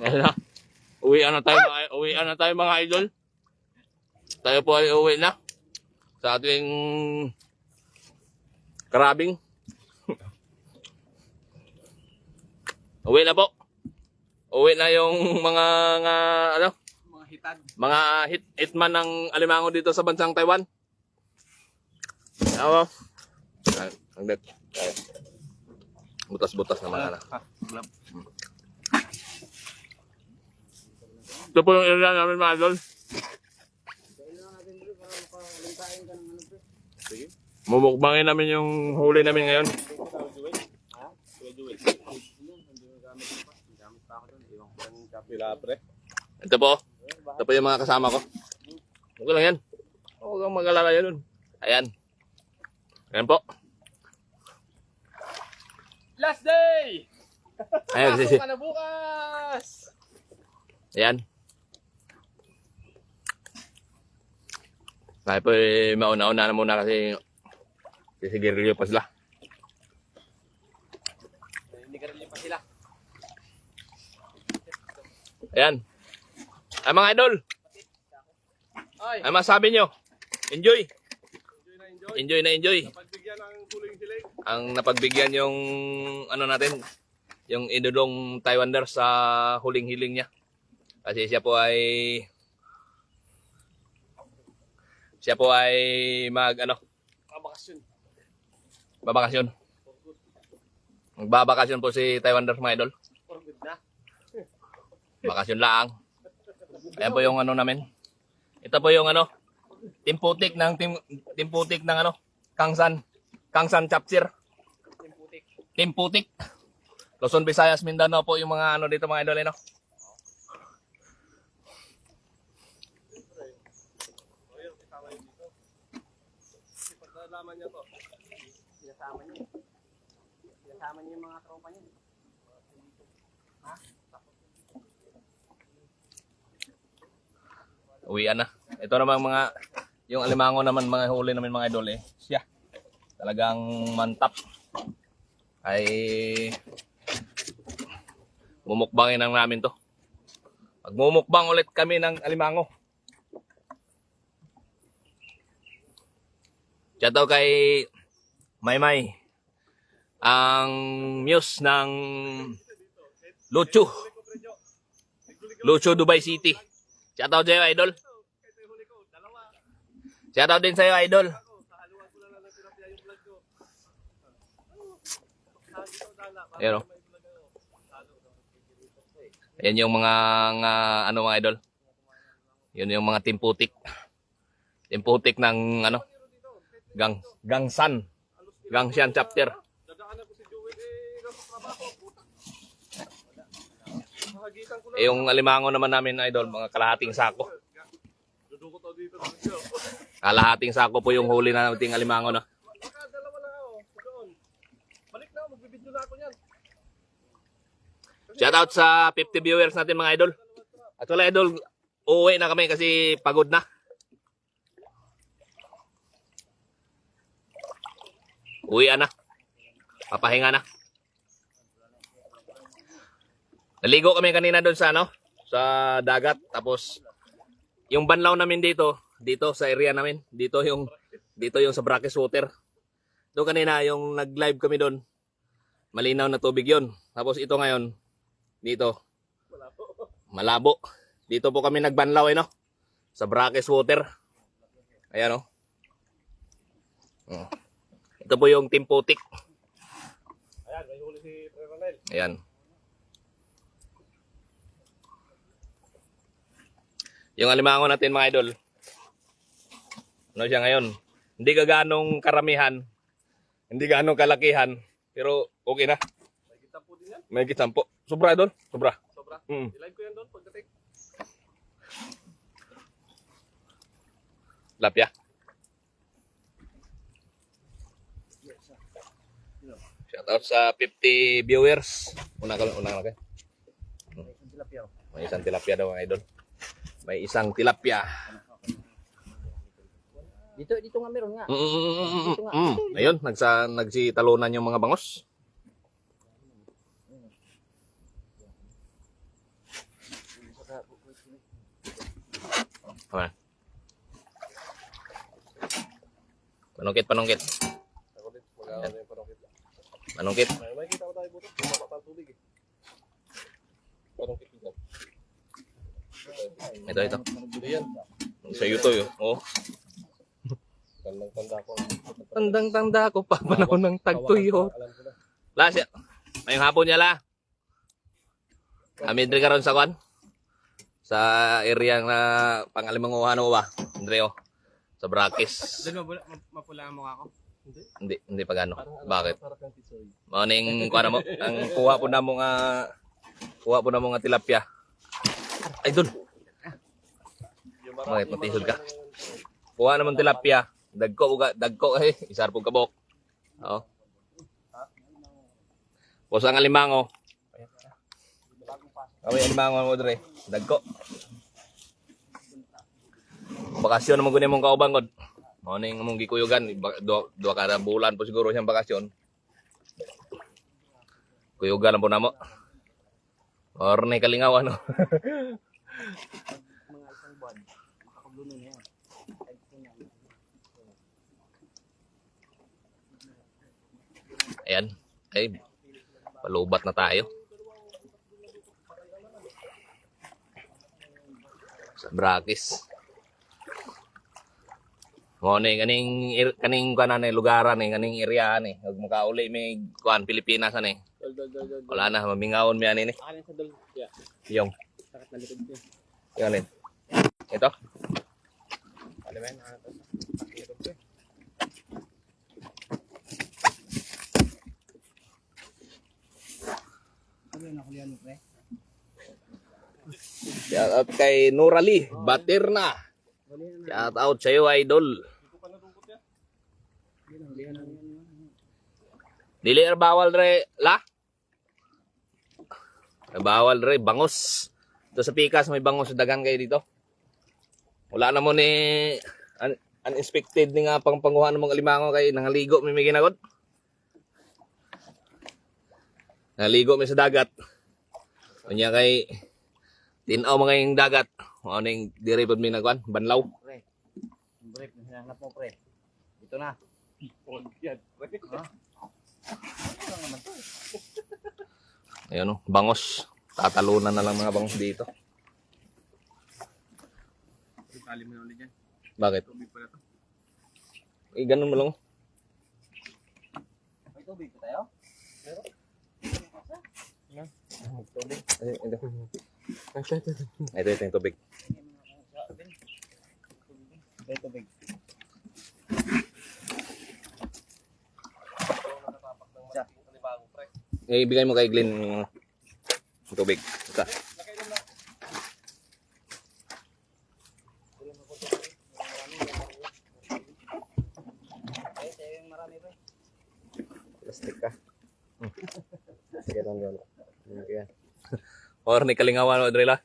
Ayan na. Uwian na tayo mga idol. Tayo po ay uwi na sa ating karabing. Uwi na po. Uwi na yung mga mga hitman ng alimango dito sa bansang Taiwan. Ako. Butas-butas naman. Ito po yung area namin mga idol. Mumukbangin namin yung huli namin ngayon. Ito po. Ito po yung mga kasama ko. Okay lang yan. Huwag kang mag-alala yan dun. Ayan. Ayan po. Last day! Ayan, Pasok ka na bukas! Ayan. Tayo po mauna-una na muna kasi sisigirilyo pa sila. Hindi ka rin pa sila. Ayan. Ay mga idol. Ay, Ay masabi nyo. Enjoy. enjoy. Enjoy na enjoy. Napagbigyan ang huling-hiling. Ang napagbigyan yung ano natin, yung idolong Taiwaner sa huling hiling niya. Kasi siya po ay Kabakasyon. babakasyon. Magbabakasyon po si Taiwaner mga idol. For good na. Bakasyon lang. Ayan po yung ano namin. Ito po yung timputik ng Kangsan Chapsir. Timputik. Timputik. Luzon, Visayas, Mindanao po yung mga dito mga idol no. Pagkalaman niya to. Sinasama niya. Sinasama niya yung mga tropa niya. Ha? Uwian na. Ito naman yung alimango naman mga huli namin mga idol siya. Talagang mantap. Ay mumukbangin lang namin to. Magmumukbang ulit kami ng alimango. Shoutout kay Maymay. Ang muse ng Lucho. Lucho, Dubai City. Shoutout sa'yo, idol. Shoutout din sa'yo, idol. Ayan o. Ayan yung mga mga idol. Yun yung mga timputik. Timputik ng Gangsan chapter. Dadaanan ko si Joey nasa trabaho. Mahagitan ko na. Yung alimango naman namin idol, mga kalahating sako. Dudukot ako dito. Dalawa Kalahating sako po yung huli na nating alimango na. lang ako. Doon. Balik na ako. Magbibidyo na ako niyan. Shoutout sa 50 viewers natin mga idol. At wala idol, uuwi na kami kasi pagod na. Uwian na. Papahinga na. Naligo kami kanina doon sa sa dagat. Tapos yung banlaw namin dito sa area namin, dito yung sa Brackish Water. Doon kanina yung nag-live kami doon. Malinaw na tubig 'yon. Tapos ito ngayon dito malabo. Dito po kami nagbanlaw sa Brackish Water. Ayan Ito po yung timputik. Ayan, may huli si Pre Ronel. Ayan. Yung alimango natin mga idol. Ano siya ngayon? Hindi gaganong karamihan. Hindi ganong kalakihan. Pero okay na. May gitampo din yan. May gitampo. Sobra idol. Sobra. Sobra. Mm. I-live ko yan doon pagdating. Lapya. Shoutout sa 50 viewers. Una ka kayo. May isang tilapia daw mga idol. May isang tilapia. Dito nga meron nga. Ayun, nagsitalunan yung mga bangos. Aman. Panungkit, panungkit. Ako din, mag-aaral na yung panungkit lang. Panungkit. May kita ko tayo buto. Mapapal tubig eh. Panungkit dyan. Ito. Hindi yan. Sa YouTube, oh. Tandang-tanda ko. Tandang-tanda ko pa panahon ng tagtuyo. Alam ko na. La, siya. Ngayong hapon niya, la. Amidri ka ron sa kwan? Sa area na pangalimanguhan mo ba? Andreo. Sa Brackis. Doon mapula ang mukha ko. Hindi pa gano. Bakit? Para kang tisoy. Morning, kuha na mo. Ang kuha po na mo nga tilapia. Ay, dun. Bakit? Matisod ka. Kuha naman tilapia. Dagko eh. Isar po kabok. Oo. Puso ang alimango. Kami alimango mo dre. Dagko. Bakasyon naman kunin mong kaubang god. Morning mong gikuyugan. Dua kada bulan po siguro siyang bakasyon. Kuyugan lang po na mo. Or na kalingaw ano. Mga isang buwan. Makakabluno na yan. Ayan. Ay, palubat na tayo. Sa Brackis. Morning kaning kanan lugaran kaning area ni. Ug makauli may kuan Pilipinas ani. Wala na mamingawon mi ani ni. Akalin sa dol. Yeah. Yung Sakit na likod ko. yung alin. Ito. Alam mo yan. Likod ko. Ano yung nakulihan mo, pre? Shout out kay Nurali Batirna. Shout out sa iyo idol. Dili ra bawal re la. Bawal re bangos. Ito sa Pikas may bangos dagan kayo dito. Wala na mo ni unexpected ni nga pangpanguhan ng mga limango kay nangaligo may ginagod. Naligo mi sa dagat. Kunya kay tinaw mga yung dagat. Ano yung diri pod mi nagwan banlaw. Pre. Break. Hinahanap mo, pre. Dito na. Yan. Ha? Ano naman to? Ayun oh, bangos. Tatalunan na lang mga bangos dito. Tali mo na ulit dyan. Bakit? Tubig pala to. Eh, ganun mo lang. Oh. May tubig pa tayo? Ito yung tubig. May tubig. Ibigay mo kay Glenn yung tubig. Isa. Plastic ka. Sige lang yun. Okay. Or ni kalingawan mo, Adrela?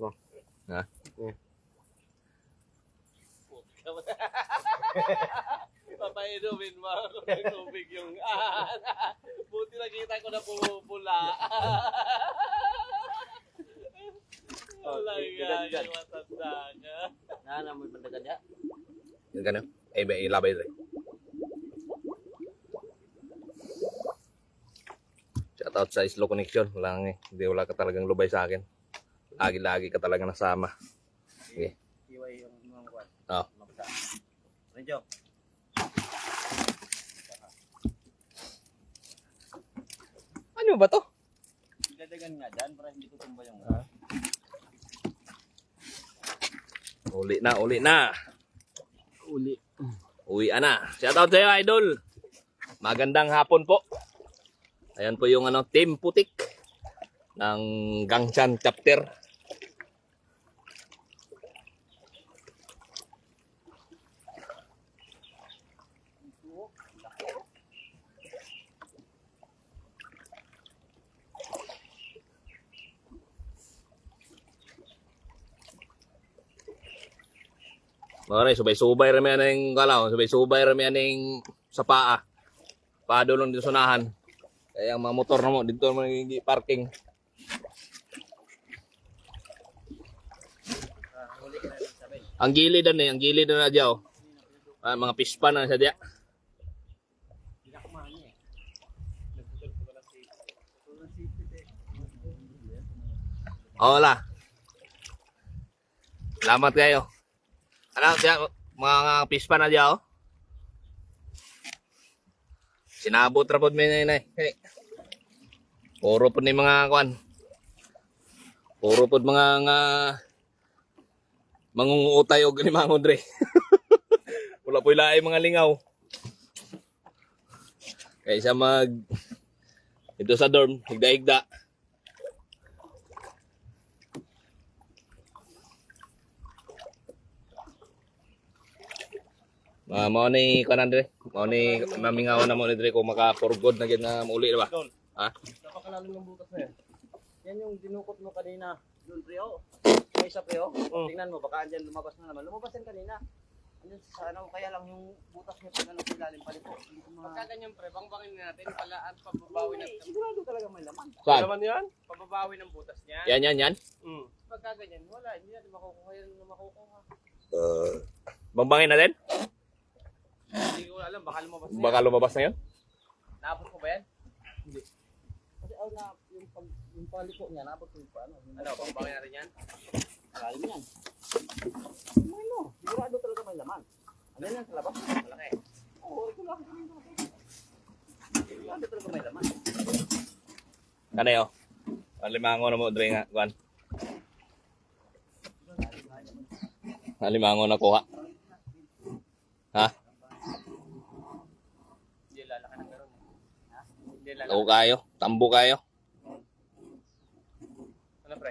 So, ha? Papainumin mo ako ng tubig yung buti nakita ko na pumupula. Wala nga, matanda ka. Nana mo yung pandagan niya? Yung gano'n? Eh, may ilabay rin. Shout out sa Slow Connection. Wala ka talagang lubay sa akin. Lagi-lagi ka talaga nasama. Okay. Iway yung mga kuwan. Oo. Mapasa. Renjo. Ano ba to? Dadagan nga dyan para hindi tutumba yung Uli na. uli. Uwi na. Shout out sa'yo, idol. Magandang hapon po. Ayan po yung Team Putik ng Gangchan chapter. Mga subay-subay rami ang kalaw, subay-subay rami ang sa paa. Pado lang dito sunahan. Kaya ang mga motor na mo dito mo parking. Ang gilid na ang gilid na dyan, oh. Mga pispa na sa dyan. Wala. Salamat kayo. Ano, dyan, mga pispa na dyan, oh. Sinabot ra pod mi nay. Hey. Puro pod ni mga kuan. Puro pod mga mangunguutay og limangon dre. Wala po ilaay mga lingaw. Kaysa ito sa dorm, higda-higda. Mao ni kanan dire. Mao ni mamingaw na mo ni dire kung maka-forgod na gid na mauli ba? Ha? Napakalalim ng butas na yan. Yan yung dinukot mo kanina. Doon, Preo. May isa, Preo. Tingnan mo, baka andyan lumabas na naman. Lumabas yan kanina. Andyan sa ano, kaya lang yung butas niya pag ano, ilalim pa dito. Pagka ganyan, Pre, bangbangin natin, palaan, pababawi natin. Sigurado talaga may laman. Saan? Laman yan? Pababawi ng butas niya. Yan. Pagka ganyan, wala. Hindi natin makukuha yan na makukuha. Bambangin natin? Hindi ko alam, baka lumabas na yan. Baka lumabas na 'yon. Naabot ko ba yan? Hindi. Kasi yung paliko niya, naabot ko yung paano. Ano, bangbangin natin yan? Malalim yan. May no, sigurado talaga may laman. Ano yan sa labas? Malaki. Oo, ito lang. Sigurado talaga may laman. Kanay oh. Limango na mo dre nga kuan. Limango na kuha. Ha? Hindi lalaki ng gano'n. Hindi lalaki. Tao kayo, tambo kayo. Ano, pre?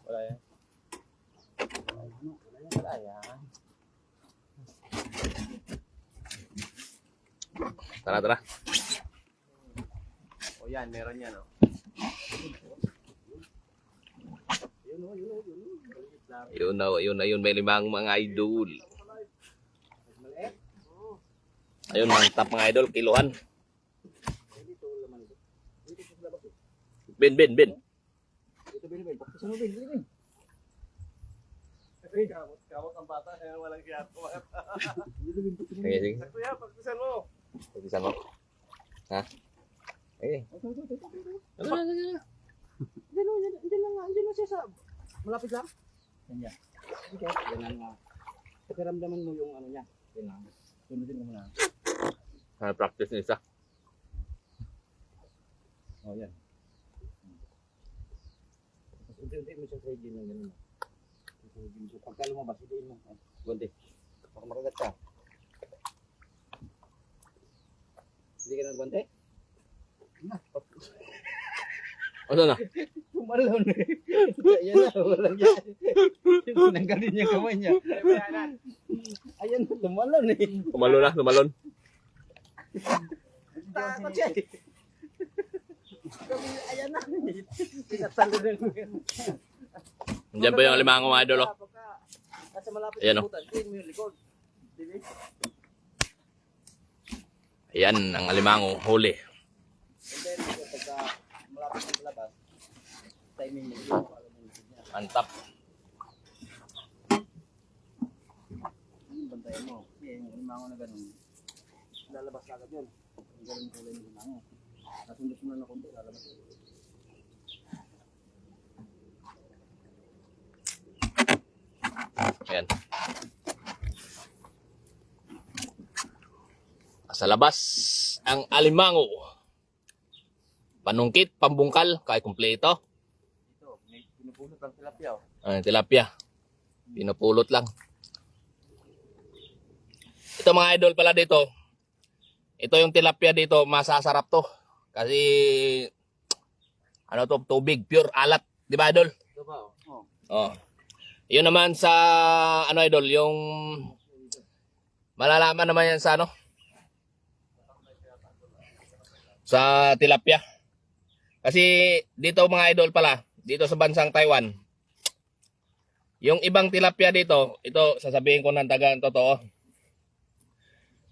Wala yan. Wala yan. Tara. O yan, meron yan, o. Yun may limang mga idol. Ayun, mantap mga idol, kiluhan. Ben. Kamot ang bata, walang kiyat. Sige. Kuya, pagpisan mo. Pagkisan mo. Ha? Eh. Diyan lang siya sa... Malapit lang? Yan. Okay, yan lang nga. Pakiramdaman mo yung ano niya. Yan lang. Sunodin mo muna. Practice ni isa. Oh, yan. Tapos unti-unti mo siya sa ng ganun. Pagka lumabas, idiin mo. Gunti. Baka makagat ka. Hindi ka nagwante? Ano na? Tumalon eh. Ayan na, walang yan. Tinanggalin niya kamay niya. Ayan na, tumalon eh. Tumalon. Takot siya eh. Ayan na. Tinatalo na yung Diyan pa yung limango mga idol. Oh. Kasi malapit Ayan, sa oh. butan, clean mo yung likod. Diba? Ayan, ang alimango, huli. And then, pagka malapit sa labas, timing mo yung alam mo yung likod niya. Mantap. Yung bantayan mo. Yung limango na ganun. Lalabas na agad yun. Yung ganun kulay ng limango. Nasundos mo na konti, lalabas yun. Ayan. Sa labas, ang alimango. Panungkit, pambungkal, kaya kumpleto. Ito, may pinupulot ang tilapia. Tilapia. Pinupulot lang. Ito mga idol pala dito. Ito yung tilapia dito, masasarap to. Kasi, ano to, tubig, pure alat. Di ba idol? Ito ba? Oh. Oh. Yun naman sa, ano idol, yung malalaman naman yan sa ano? Sa tilapia. Kasi dito mga idol pala, dito sa bansang Taiwan, yung ibang tilapia dito, ito sasabihin ko ng taga totoo.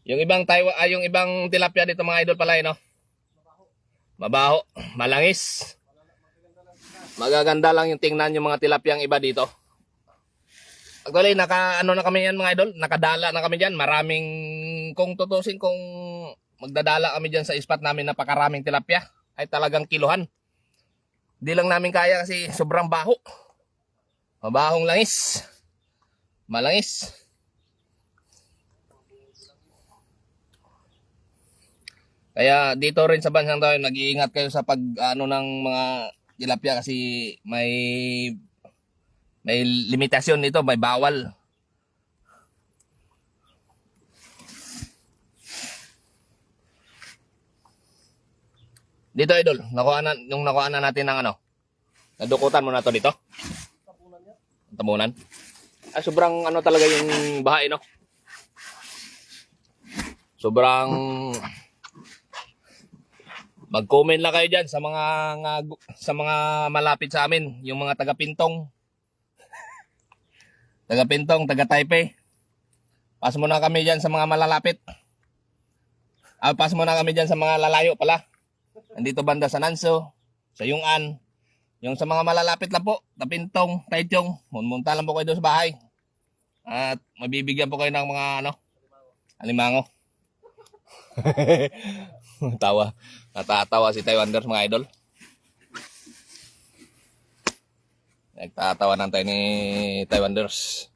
Yung ibang Taiwan, yung ibang tilapia dito mga idol pala, no? Mabaho, malangis. Magaganda lang yung tingnan yung mga tilapiyang iba dito. Actually, ano na kami yan mga idol, nakadala na kami dyan. Maraming, kung tutusin, kung magdadala kami dyan sa spot namin, napakaraming tilapia. Ay talagang kiluhan. Di lang namin kaya kasi sobrang baho. Mabahong langis. Malangis. Kaya dito rin sa bansang tayo, nag-iingat kayo sa pag ano ng mga tilapia kasi may limitasyon nito, may bawal. Dito idol, nakuha na natin ng ano. Nadukutan mo na to dito. Tabunan. Ah, sobrang ano talaga yung bahay, no? Sobrang mag-comment lang kayo diyan sa mga malapit sa amin, yung mga taga-Pintong. Taga-Pintong, taga-Taipei. Pas mo na kami diyan sa mga malalapit. Pas mo na kami diyan sa mga lalayo pala. Andito banda sa Nanso, sa Yungan. Yung sa mga malalapit lang po, Tapintong, Taichung, munta lang po kayo doon sa bahay. At mabibigyan po kayo ng mga alimango. Tawa. Natatawa si Taiwaners mga idol. Nagtatawa ng tayo ni Taiwaners.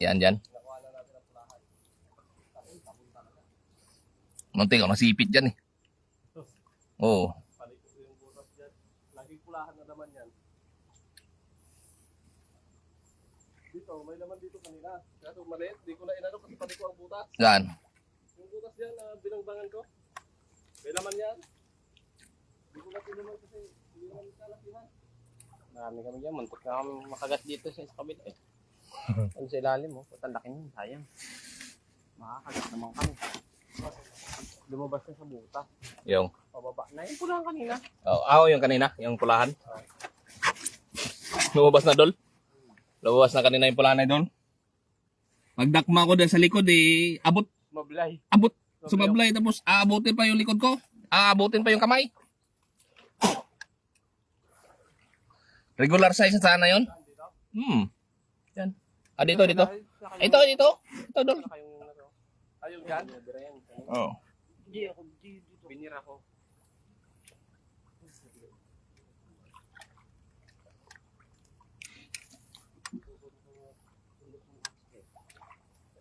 Yan dyan. Muntik ako masipit dyan eh. Oo. Laging pulahan na naman yan. Dito, may naman dito kanina. Kaso maliit, di ko na inano kasi pati ko ang butas. Saan? Yung butas yan na binangbangan ko. May laman yan. Di ko na tinuman kasi hindi naman kalakihan. Marami kami dyan. Muntok na kami makagat dito sa kabila eh. Ano sa ilalim mo? Patandakin yun. Sayang. Makakagat naman kami. Lumabas na sa butas. Yung. Pababa na yung pulahan kanina. Yung kanina, yung pulahan. Lumabas na dol. Lumabas na kanina yung pulahan na dol. Pagdakma ko dyan sa likod eh, abot. Sumablay tapos aabutin pa yung likod ko. Aabutin pa yung kamay. Regular size na sana yun. Yan. Dito. Ito dol. Ayun yan. Oh. Hindi ako dito. Binira ko.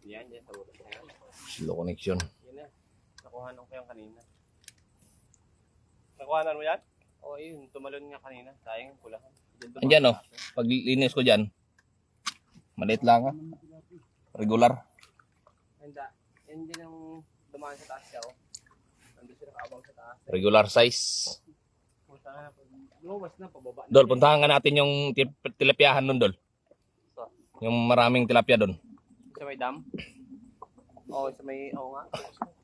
Yan sa ulo. Slow connection. Yan na. Nakuhanan ko yan kanina. Nakuhanan mo yan? Oo, yun. Tumalon nga kanina. Sayang yung pulahan. Andyan oh. Pag linis ko dyan. Maliit lang ha. Regular. Handa. Yan din ang dumaan sa taas siya. Nandun siya nakaabang sa taas. Regular size. Lumabas na, pababa na. Dol, puntahan nga natin yung tilapiahan nun, Dol. So, Yung maraming tilapia doon. sa may dam? Oo, sa may, oo nga.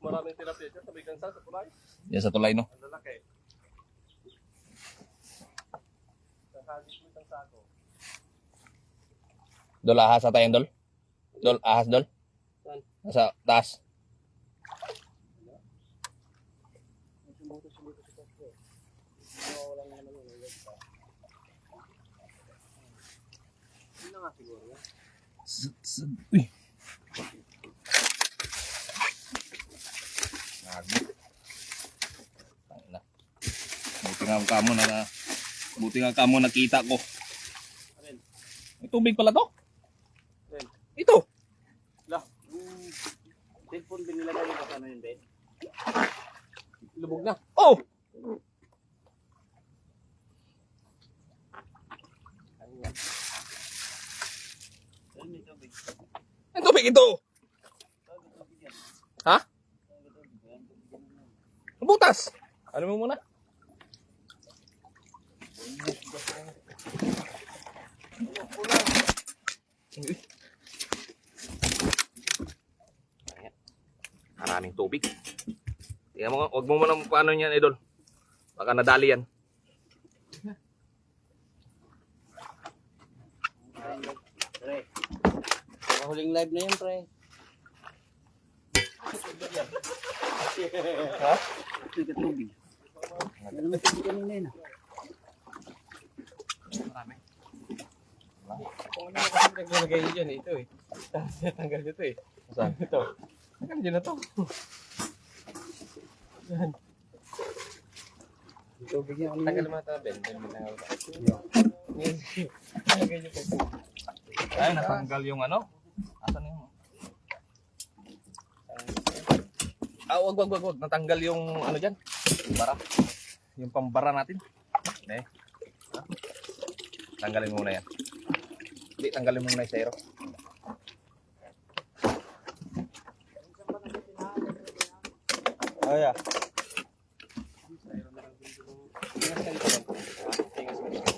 Maraming tilapia dyan, sa may gansa, sa tulay. Yan sa tulay, no? Ang lalaki. Sasagis mo isang sako. Dol, ahas na tayo, Dol. Dol, ahas, Dol. Saan? Nasa taas. Sumuto sa taas. Wala na naman yun. Yun na nga siguro yan. Uy. Nago. Tangina. Buti nga kamo nakita ko. Alin? May tubig pala to. Alin? Ito. Lah, yung cellphone din nila galing ka ano yun, Ben? Lubog na. Oh. Ano yan? Ayun, may tubig. May tubig ito. Ha? Butas. Ano mo muna? Maraming tubig. Tingnan mo, wag mo muna paano yan, idol. Baka nadali yan. Pre. Huling live na yan, pre. Ha? Ito ka tubig. Ano naman tubig kanina yun ah. Marami. Kung ano kasi naglagay nyo dyan, ito eh. Tanggal nyo to eh. Saan? Ito. Tanggal nyo na to. Yan. Tubig niya kanina. Tanggal mo na to, Ben. Tanggal nyo to. Ay, natanggal yung ano? Asan yung... Ah, wag. Natanggal yung ano dyan. Yung bara. Yung pambara natin. Eh. Ha? Tanggalin mo muna yan. Hindi, tanggalin mo muna yung zero. Oh yeah. Tingas ka dito, Ben. Tingas ka dito.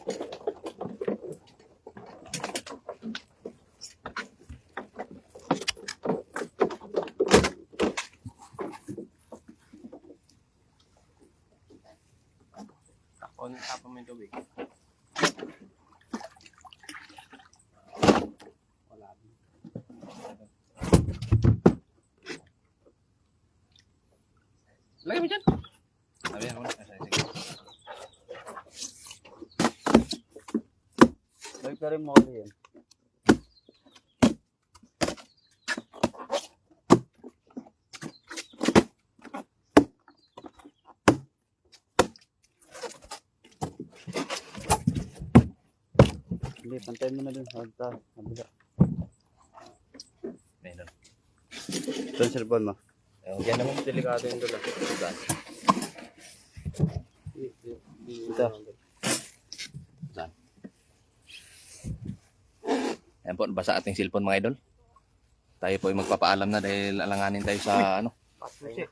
Tapon mo yung tubig. Wala. Lagay mo dyan. Sabi yan muna. Sige. Balik na rin mo ulit yan. Hindi, pantay mo na dun. Hagta, nabila. Meron. Ito yung cellphone mo. Yan naman delikado yung doon. Ito. Saan? Ayan po, basa ating cellphone mga idol. Tayo po ay magpapaalam na dahil alanganin tayo sa ano. Susi.